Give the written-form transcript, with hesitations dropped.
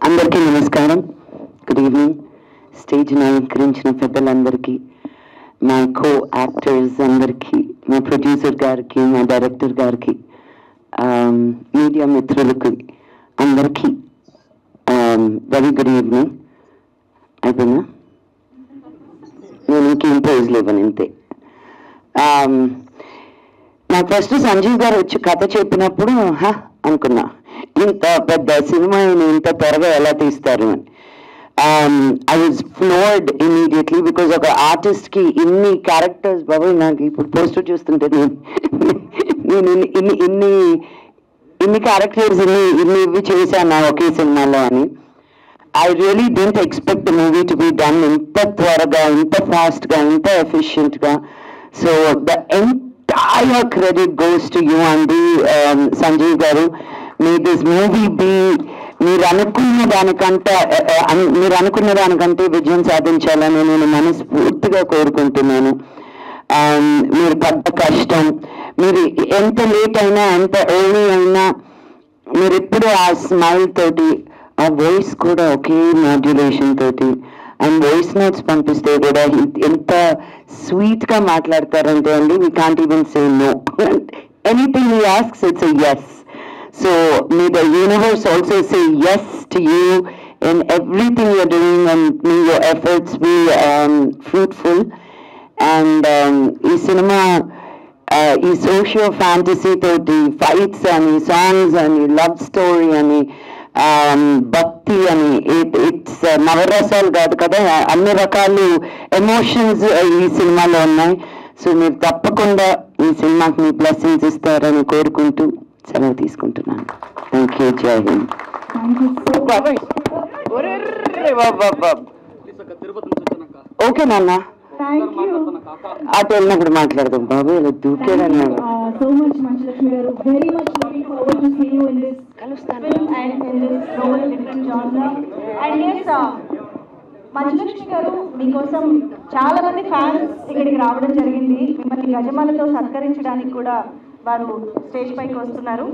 అందరికీ నమస్కారం. Good evening. Stage అలంకరించిన పెద్దలందరికీ, మా కో యాక్టర్స్ అందరికీ, మా ప్రొడ్యూసర్ గారికి, మా డైరెక్టర్ గారికి, మీడియా మిత్రులకి అందరికీ వెరీ గుడ్ ఈవినింగ్. అయిపోయినా నేను ఇంకేం ప్రైజ్లు ఇవ్వను, ఇంతే. నాకు ఫస్ట్ సంజీవ్ గారు వచ్చి కథ చెప్పినప్పుడు అనుకున్నా, ఇంత పెద్ద సినిమా ఇంత త్వరగా ఎలా తీస్తారు అని. I was floored immediately because ఒక ఆర్టిస్ట్కి ఇన్ని క్యారెక్టర్స్, బాబు నాకు ఇప్పుడు పోస్టర్ చూస్తుంటే నేను ఇన్ని క్యారెక్టర్స్ ఇవి చేశాను ఒకే సినిమాలో అని. I really didn't expect the movie to be done ఇంత త్వరగా, ఇంత ఫాస్ట్గా, ఇంత ఎఫిషియెంట్గా. So the entire credit goes to you and Sanjeev గారు. May this movie be మీరు అనుకున్న దానికంటే విజయం సాధించాలని నేను మనస్ఫూర్తిగా కోరుకుంటున్నాను. మీరు పడ్డ కష్టం, మీరు ఎంత లేట్ అయినా, ఎంత ఎర్లీ అయినా, మీరు ఎప్పుడు ఆ స్మైల్ తోటి, ఆ వాయిస్ కూడా ఒకే మాడ్యులేషన్ తోటి, అండ్ వాయిస్ నోట్స్ పంపిస్తే కూడా ఎంత స్వీట్గా మాట్లాడతారంటే అండి, we can't even say no. Anything he asks, it's a yes. So may the universe also say yes to you in everything you're doing, and may your efforts be fruitful. And ఈ cinema ఈ socio fantasy తోటి, fights అని, songs అని, love story అని, భక్తి అని, it's నవరసాలు కాదు కదా, అన్ని రకాలు ఎమోషన్స్ ఈ సినిమాలో ఉన్నాయి. సో మీరు తప్పకుండా ఈ సినిమాకి మీ బ్లెస్సింగ్స్ ఇస్తారని కోరుకుంటూ సెలవు తీసుకుంటున్నాను. Thank you. జై హింద్. ఓకే నాన్న, అటు వెళ్ళినప్పుడు మాట్లాడదాం. బాబు ఇలా దూకేదన్నాడు. మంచులక్ష్మి గారు, మీకోసం చాలా మంది ఫ్యాన్స్ ఇక్కడికి రావడం జరిగింది. మిమ్మల్ని గజమాలతో సత్కరించడానికి కూడా వారు స్టేజ్ పైకి వస్తున్నారు.